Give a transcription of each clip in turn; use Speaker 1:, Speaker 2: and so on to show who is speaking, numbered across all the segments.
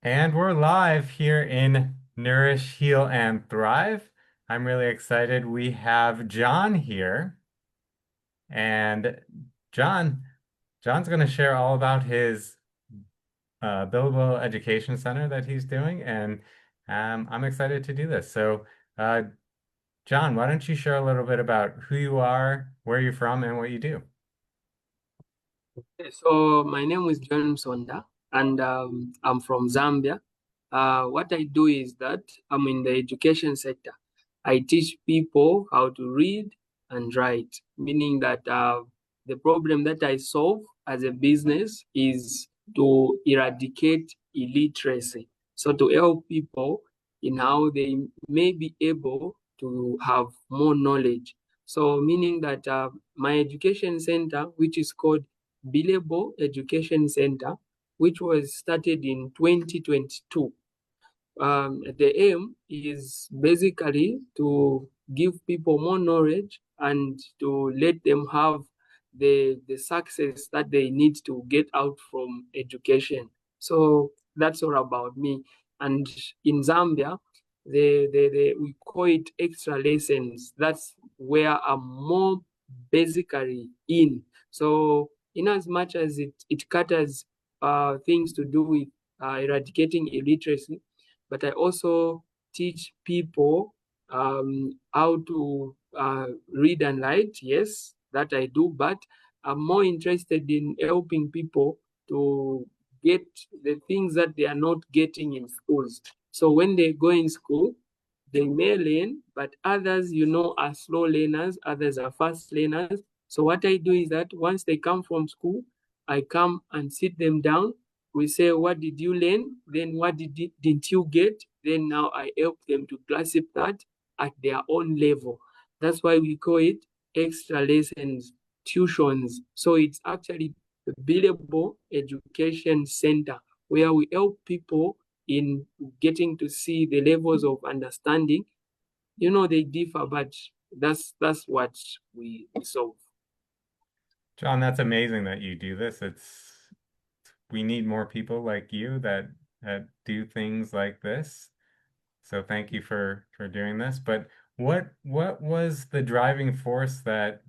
Speaker 1: And we're live here in Nourish, Heal, and Thrive. I'm really excited. We have John here, and John, John's going to share all about his Believo Education Center that he's doing, and I'm excited to do this. So, uh, John, why don't you share a little bit about who you are, where you're from, and what you do?
Speaker 2: So my name is John Musonda, and I'm from Zambia. What I do is that I'm in the education sector. I teach people how to read and write, meaning that the problem that I solve as a business is to eradicate illiteracy. So to help people in how they may be able to have more knowledge. So meaning that my education center, which is called Believo Education Center, which was started in 2022. The aim is basically to give people more knowledge and to let them have the success that they need to get out from education. So that's all about me. And in Zambia, we call it extra lessons. That's where I'm more basically in. So in as much as it caters things to do with eradicating illiteracy, but I also teach people how to read and write. Yes, that I do, but I'm more interested in helping people to get the things that they are not getting in schools. So when they go in school, they may learn, but others, are slow learners, others are fast learners. So what I do is that once they come from school, I come and sit them down. We say, what did you learn? Then didn't you get? Then now I help them to classify that at their own level. That's why we call it extra lessons, tuitions. So it's actually the Believo Education Center where we help people in getting to see the levels of understanding. They differ, but that's what we solve.
Speaker 1: John, that's amazing that you do this. We need more people like you that do things like this. So thank you for doing this. But what was the driving force that,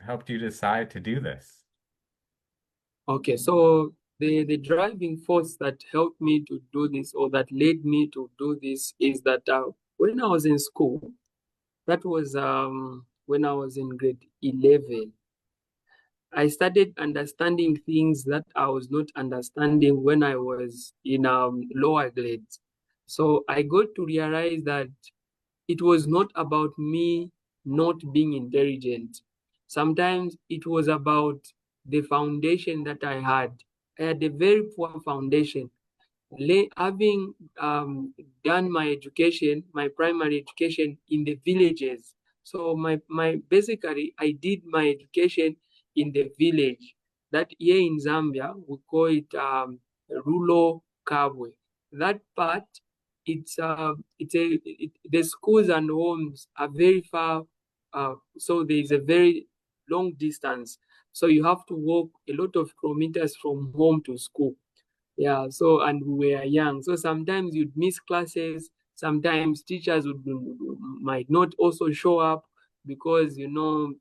Speaker 1: helped you decide to do this?
Speaker 2: Okay, so the driving force that helped me to do this or that led me to do this is that when I was in school, that was when I was in grade 11, I started understanding things that I was not understanding when I was in lower grades. So I got to realize that it was not about me not being intelligent. Sometimes it was about the foundation that I had. I had a very poor foundation. Having done my education, my primary education in the villages. So my basically I did my education in the village. That here in Zambia we call it rural Kabwe. That part the schools and homes are very far, so there is a very long distance. So you have to walk a lot of kilometers from home to school. Yeah, so and we were young. So sometimes you'd miss classes, sometimes teachers might not also show up because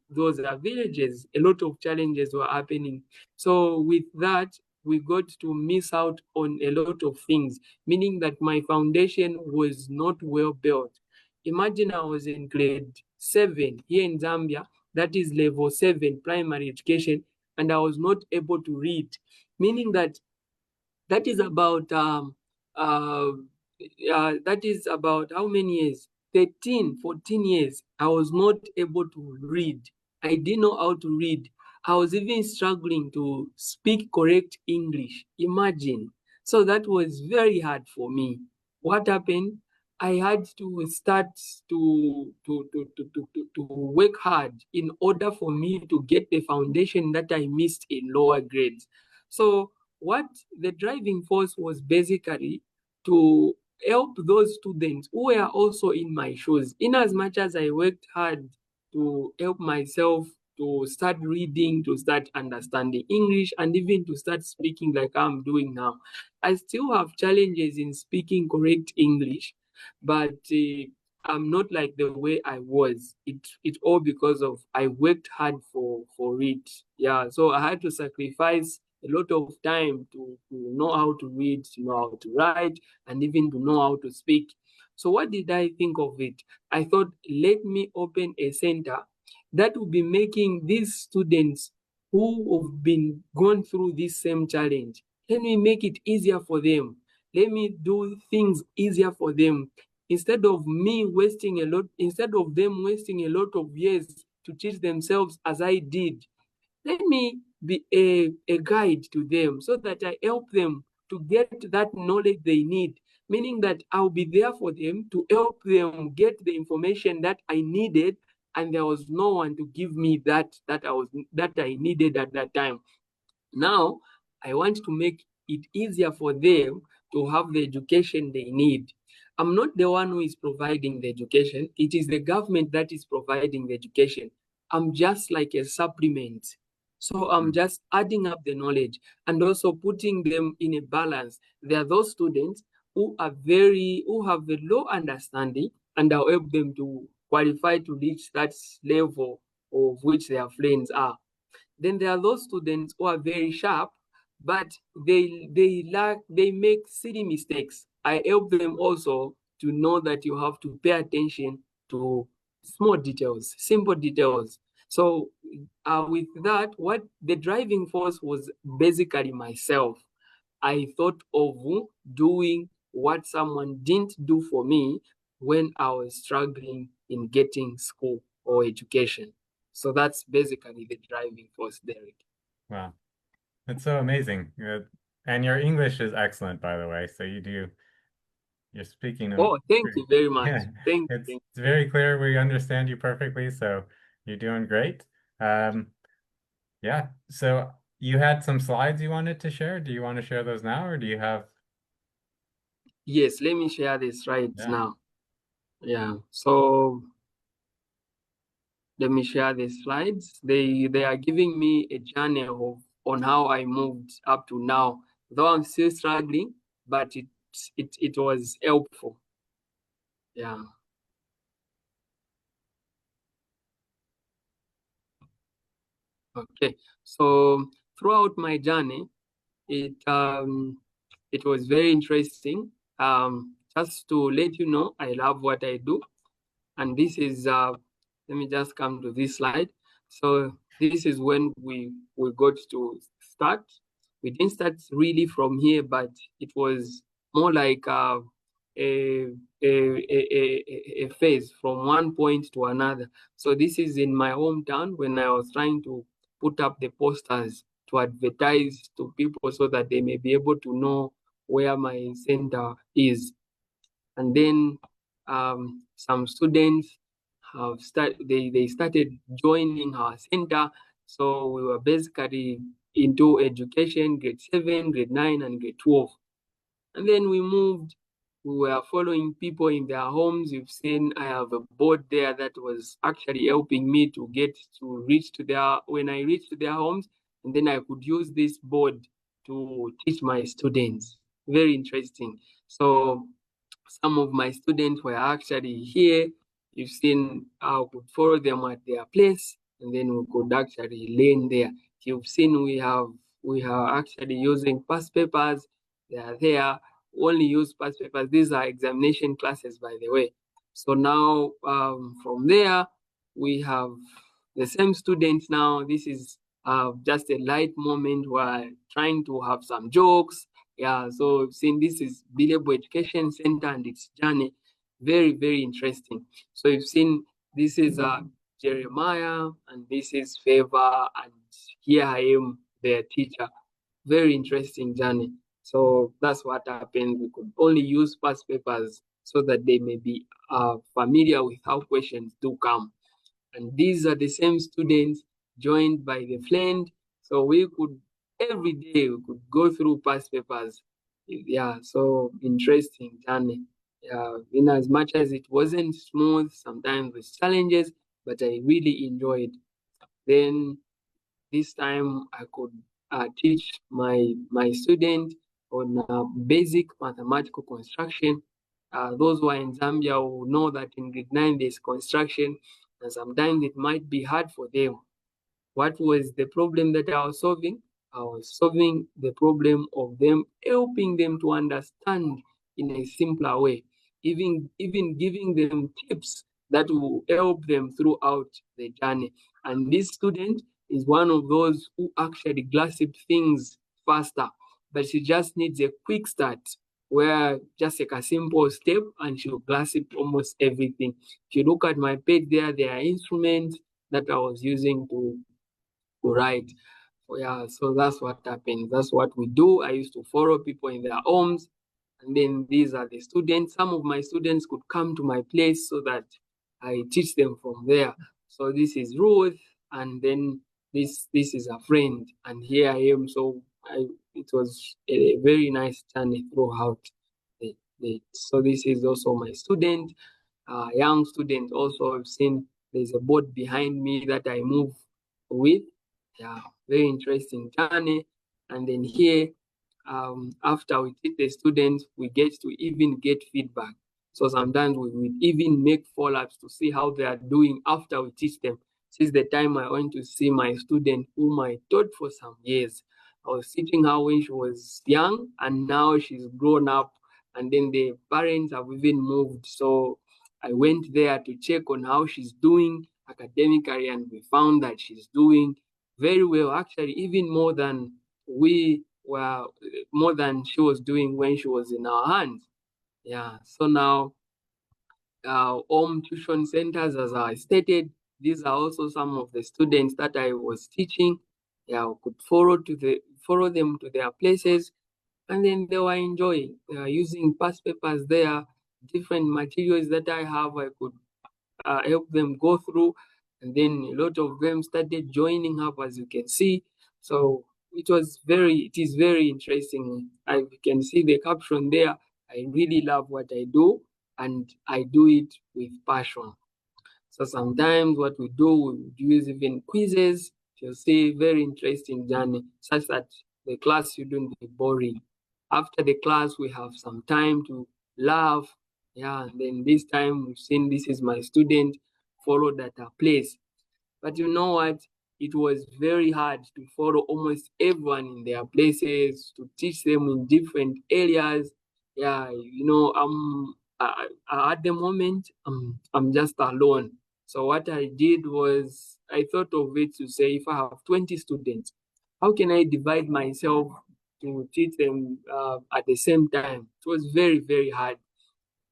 Speaker 2: those are villages. A lot of challenges were happening. So with that, we got to miss out on a lot of things, meaning that my foundation was not well built. Imagine I was in grade 7 here in Zambia, that is level 7 primary education, and I was not able to read, meaning that is about that is about how many years? 13, 14 years. I was not able to read. I didn't know how to read. I was even struggling to speak correct English. Imagine. So that was very hard for me. What happened? I had to start to work hard in order for me to get the foundation that I missed in lower grades. So what the driving force was basically to help those students who were also in my shoes. In as much as I worked hard to help myself to start reading, to start understanding English, and even to start speaking like I'm doing now. I still have challenges in speaking correct English, but I'm not like the way I was. It's all because of I worked hard for it. Yeah, so I had to sacrifice a lot of time to know how to read, to know how to write, and even to know how to speak. So what did I think of it? I thought, let me open a center that will be making these students who have been gone through this same challenge. Let me make it easier for them. Let me do things easier for them. Instead of them wasting a lot of years to teach themselves as I did, let me be a guide to them so that I help them to get that knowledge they need, meaning that I'll be there for them to help them get the information that I needed, and there was no one to give me that I needed at that time. Now, I want to make it easier for them to have the education they need. I'm not the one who is providing the education. It is the government that is providing the education. I'm just like a supplement. So I'm just adding up the knowledge and also putting them in a balance. There are those students who have a low understanding, and I'll help them to qualify to reach that level of which their friends are. Then there are those students who are very sharp, but they make silly mistakes. I help them also to know that you have to pay attention to small details, simple details. So with that, what the driving force was basically myself. I thought of doing what someone didn't do for me when I was struggling in getting school or education. So that's basically the driving force, Derek.
Speaker 1: Wow, that's so amazing. And your English is excellent, by the way. So you're speaking
Speaker 2: Oh, thank you very much.
Speaker 1: yeah,
Speaker 2: Thank you.
Speaker 1: it's very clear. We understand you perfectly. So you're doing great. Um, yeah. So you had some slides you wanted to share. Do you want to share those now, or do you have?
Speaker 2: Yes, let me share this right
Speaker 1: Yeah.
Speaker 2: now. Yeah. So let me share the slides. They are giving me a journey of on how I moved up to now. Though I'm still struggling, but it was helpful. Yeah. Okay. So throughout my journey, it was very interesting. Just to let you know, I love what I do. And this is let me just come to this slide. So this is when we got to start. We didn't start really from here, but it was more like a, a phase from one point to another. So this is in my hometown when I was trying to put up the posters to advertise to people so that they may be able to know where my center is. And then some students they started joining our center. So we were basically into education, grade 7, grade 9, and grade 12. And then we moved. We were following people in their homes. You've seen I have a board there that was actually helping me to reach to when I reached their homes, and then I could use this board to teach my students. Very interesting. So some of my students were actually here. You've seen I could follow them at their place, and then we could actually learn there. You've seen we are actually using past papers. They are there. Only use past papers. These are examination classes, by the way. So now from there, we have the same students now. This is just a light moment where trying to have some jokes. Yeah, so seeing this is Believo Education Center and its journey, very, very interesting. So you've seen this is Jeremiah and this is Favor, and here I am, their teacher. Very interesting journey. So that's what happened. We could only use past papers so that they may be familiar with how questions do come. And these are the same students joined by the friend. So we could, every day, we could go through past papers. Yeah, so interesting journey. Yeah, in as much as it wasn't smooth, sometimes with challenges, but I really enjoyed. Then this time I could teach my student on basic mathematical construction. Those who are in Zambia will know that in grade 9 there's construction, and sometimes it might be hard for them. What was the problem that I was solving? I was solving the problem of them, helping them to understand in a simpler way, even giving them tips that will help them throughout the journey. And this student is one of those who actually grasp things faster, but she just needs a quick start where just like a simple step and she'll grasp almost everything. If you look at my page there are instruments that I was using to right. Yeah, so that's what happens. That's what we do. I used to follow people in their homes, and then these are the students. Some of my students could come to my place so that I teach them from there. So this is Ruth, and then this is a friend, and here I am. So it was a very nice journey throughout. So this is also my student, young student. Also, I've seen there's a board behind me that I move with. Yeah, very interesting journey. And then here, after we teach the students, we get to even get feedback. So sometimes we will even make follow-ups to see how they are doing after we teach them. Since the time I went to see my student whom I taught for some years, I was teaching her when she was young, and now she's grown up, and then the parents have even moved. So I went there to check on how she's doing academically, and we found that she's doing very well, actually, even more than more than she was doing when she was in our hands. Yeah, so now home tuition centers, as I stated, these are also some of the students that I was teaching. Yeah, I could follow them to their places, and then they were enjoying. They are using past papers there, different materials that I have. I could help them go through, and then a lot of them started joining up, as you can see. So it is very interesting. I can see the caption there. I really love what I do, and I do it with passion. So sometimes what we do, we would use even quizzes. You'll see very interesting journey, such that the class shouldn't be boring. After the class, we have some time to laugh. Yeah, and then this time we've seen this is my student followed at a place. But you know what? It was very hard to follow almost everyone in their places, to teach them in different areas. Yeah, at the moment, I'm just alone. So what I did was I thought of it to say, if I have 20 students, how can I divide myself to teach them at the same time? It was very, very hard.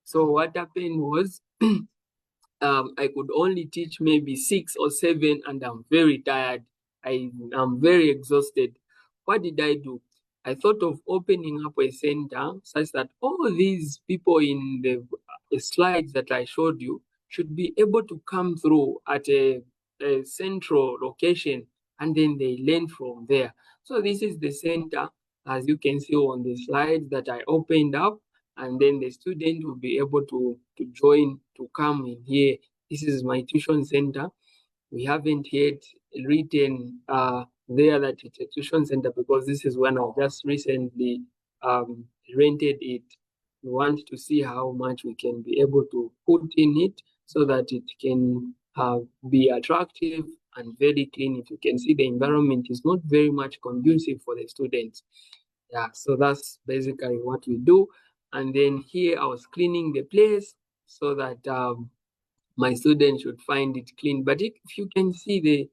Speaker 2: So what happened was I could only teach maybe 6 or 7, and I'm very tired. I'm very exhausted. What did I do? I thought of opening up a center such that all these people in the slides that I showed you should be able to come through at a central location, and then they learn from there. So this is the center, as you can see on the slides that I opened up, and then the student will be able to join, to come in here. This is my tuition center. We haven't yet written there that it's a tuition center, because this is when I just recently rented it. We want to see how much we can be able to put in it so that it can be attractive and very clean. If you can see, the environment is not very much conducive for the students. Yeah, so that's basically what we do. And then here I was cleaning the place so that my students should find it clean. But if you can see the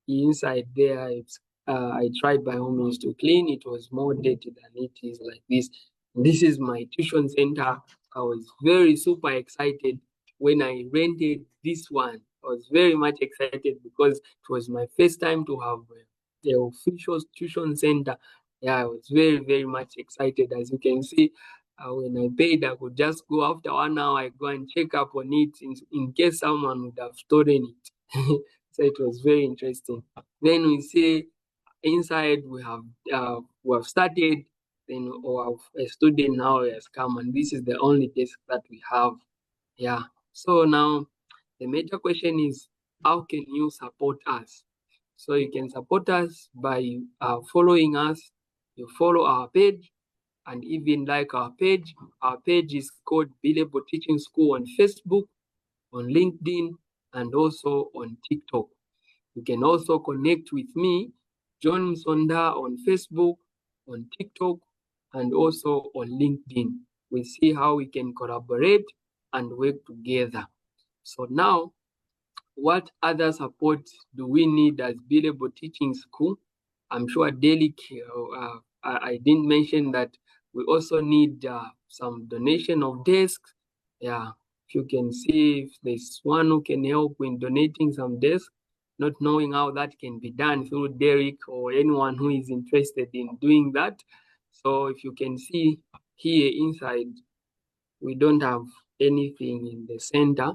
Speaker 2: inside there, it's I tried by all means to clean. It was more dirty than it is like this. This is my tuition center. I was very super excited when I rented this one. I was very much excited because it was my first time to have the official tuition center. Yeah, I was very, very much excited. As you can see, when I paid, I could just go after 1 hour, I go and check up on it in case someone would have stolen it. So it was very interesting. Then we see inside we have started, then a student now has come, and this is the only desk that we have. Yeah. So now the major question is, how can you support us? So you can support us by following us. You follow our page and even like our page. Our page is called Believo Teaching School on Facebook, on LinkedIn, and also on TikTok. You can also connect with me, John Musonda, on Facebook, on TikTok, and also on LinkedIn. We see how we can collaborate and work together. So now, what other support do we need as Believo Teaching School? I'm sure Derek, I didn't mention that we also need some donation of desks. Yeah, if you can see if there's one who can help in donating some desks, not knowing how that can be done through Derek or anyone who is interested in doing that. So if you can see here inside, we don't have anything in the center,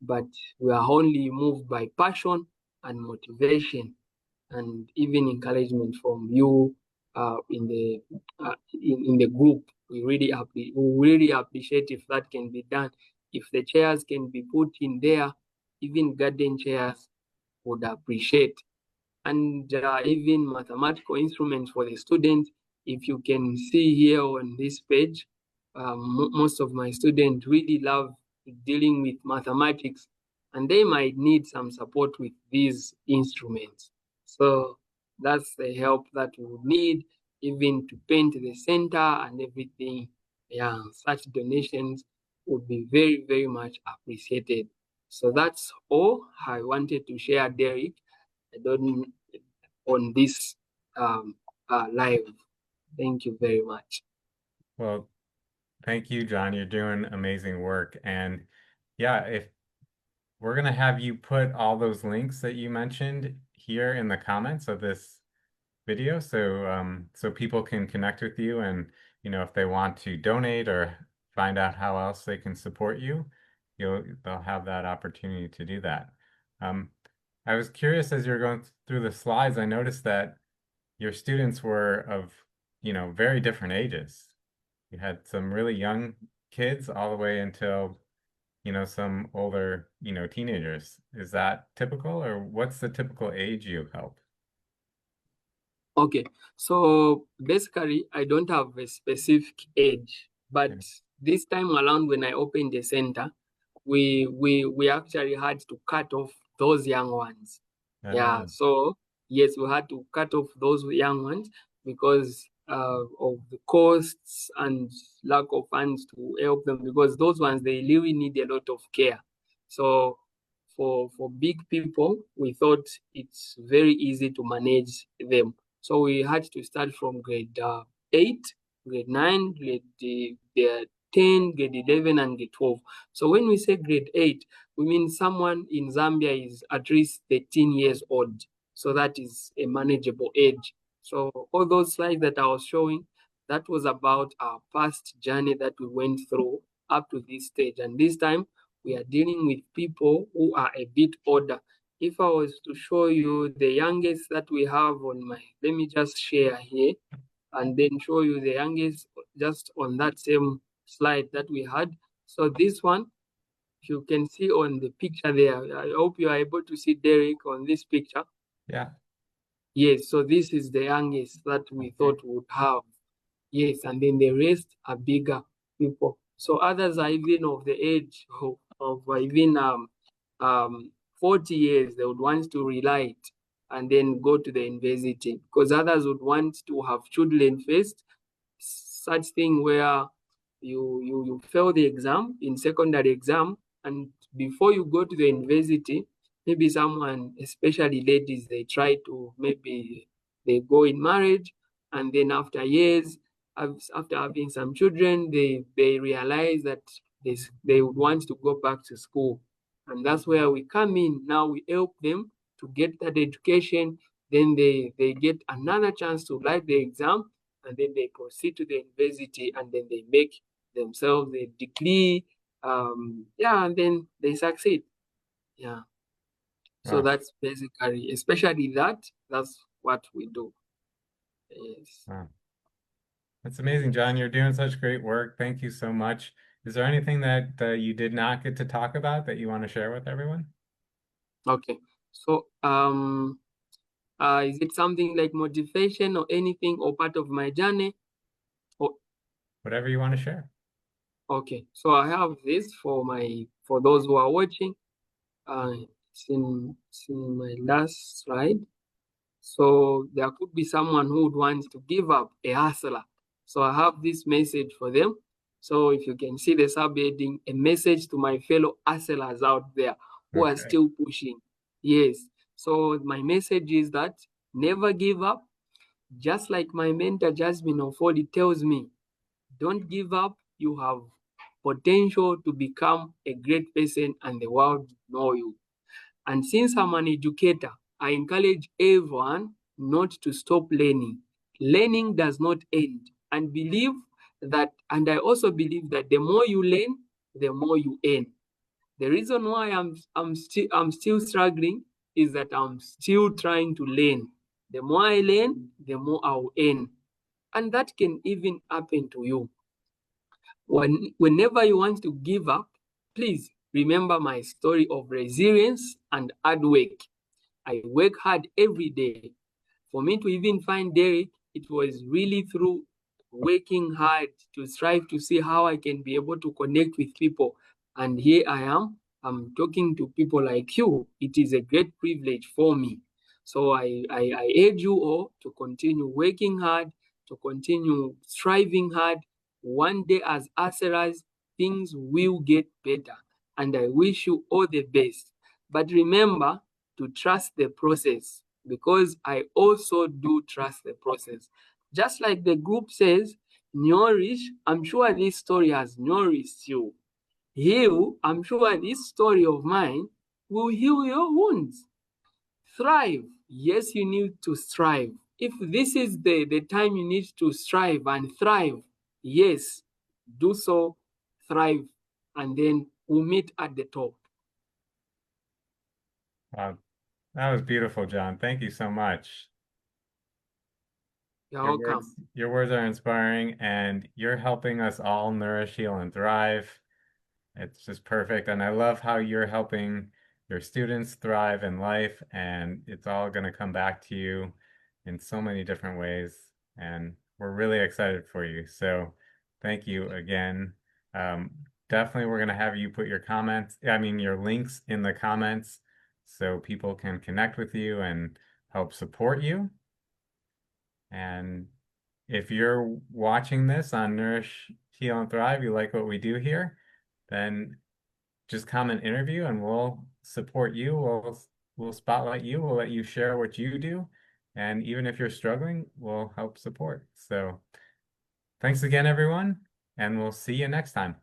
Speaker 2: but we are only moved by passion and motivation and even encouragement from you in the group. We really appreciate if that can be done. If the chairs can be put in there, even garden chairs would appreciate. And even mathematical instruments for the students. If you can see here on this page, most of my students really love dealing with mathematics, and they might need some support with these instruments. So that's the help that we would need, even to paint the center and everything. Yeah, such donations would be very, very much appreciated. So that's all I wanted to share, Derek. I don't on this live. Thank you very much.
Speaker 1: Well, thank you, John. You're doing amazing work. And yeah, if we're going to have you put all those links that you mentioned here in the comments of this video so people can connect with you and if they want to donate or find out how else they can support you, they'll have that opportunity to do that. Um, I was curious as you're going through the slides, I noticed that your students were of, very different ages. You had some really young kids all the way until, some older, teenagers. Is that typical, or what's the typical age you help?
Speaker 2: Okay, so basically, I don't have a specific age, but
Speaker 1: Yeah.
Speaker 2: this time around, when I opened the center, we actually had to cut off those young ones. Yeah,
Speaker 1: Oh,
Speaker 2: so yes, we had to cut off those young ones because of the costs and lack of funds to help them, because those ones, they really need a lot of care. So for big people, we thought it's very easy to manage them. So we had to start from grade 8, grade 9, grade 10, grade 11, and grade 12. So when we say grade 8, we mean someone in Zambia is at least 13 years old. So that is a manageable age. So all those slides that I was showing, that was about our past journey that we went through up to this stage. And this time we are dealing with people who are a bit older. If I was to show you the youngest that we have on my, let me just share here and then show you the youngest just on that same slide that we had. So this one, you can see on the picture there. I hope you are able to see Derek on this picture.
Speaker 1: yeah.
Speaker 2: Yes, so this is the youngest that we thought would have. Yes, and then the rest are bigger people. So others are even of the age of even 40 years. They would want to relight and then go to the university, because others would want to have children first, such thing where you fail the exam in secondary exam, and before you go to the university, maybe someone, especially ladies, they try to, maybe they go in marriage, and then after years, after having some children, they realize that they would want to go back to school. And that's where we come in. Now we help them to get that education. Then they get another chance to write the exam, and then they proceed to the university, and then they make themselves a degree. Yeah, and then they succeed. Yeah. So
Speaker 1: Wow.
Speaker 2: that's basically, especially that's what we do. Yes.
Speaker 1: Wow. That's amazing, John. You're doing such great work. Thank you so much. Is there anything that you did not get to talk about that you want to share with everyone?
Speaker 2: Okay. So Is it something like motivation or anything or part of my journey? Oh,
Speaker 1: Whatever you want to share.
Speaker 2: okay. So I have this for those who are watching. It's in my last slide. So there could be someone who would want to give up, a hustler. So I have this message for them. So if you can see the subheading, a message to my fellow hustlers out there who are
Speaker 1: Okay.
Speaker 2: still pushing. Yes. So my message is that never give up. Just like my mentor Jasmine Ofoli tells me, don't give up. You have potential to become a great person and the world know you. And since I'm an educator, I encourage everyone not to stop learning. Learning does not end. And I also believe that the more you learn, the more you earn. The reason why I'm still struggling is that I'm still trying to learn. The more I learn, the more I'll earn. And that can even happen to you. Whenever you want to give up, please remember my story of resilience and hard work. I work hard every day. For me to even find Derek, it was really through working hard to strive to see how I can be able to connect with people. And here I am, I'm talking to people like you. It is a great privilege for me. So I urge you all to continue working hard, to continue striving hard. One day as Aseras, things will get better. And I wish you all the best. But remember to trust the process, because I also do trust the process. Just like the group says, Nourish, I'm sure this story has nourished you. Heal, I'm sure this story of mine will heal your wounds. Thrive, yes, you need to strive. If this is the time you need to strive and thrive, yes, do so, thrive, and then we'll meet at the top.
Speaker 1: Wow, that was beautiful, John. Thank you so much.
Speaker 2: You're welcome.
Speaker 1: Your words are inspiring, and you're helping us all nourish, heal, and thrive. It's just perfect. And I love how you're helping your students thrive in life, and it's all going to come back to you in so many different ways. And we're really excited for you. So thank you again. Um, Definitely, we're going to have you put your comments, I mean, your links in the comments so people can connect with you and help support you. And if you're watching this on Nourish, Heal, and Thrive, you like what we do here, then just come and interview and we'll support you. We'll spotlight you. We'll let you share what you do. And even if you're struggling, we'll help support. So thanks again, everyone, and we'll see you next time.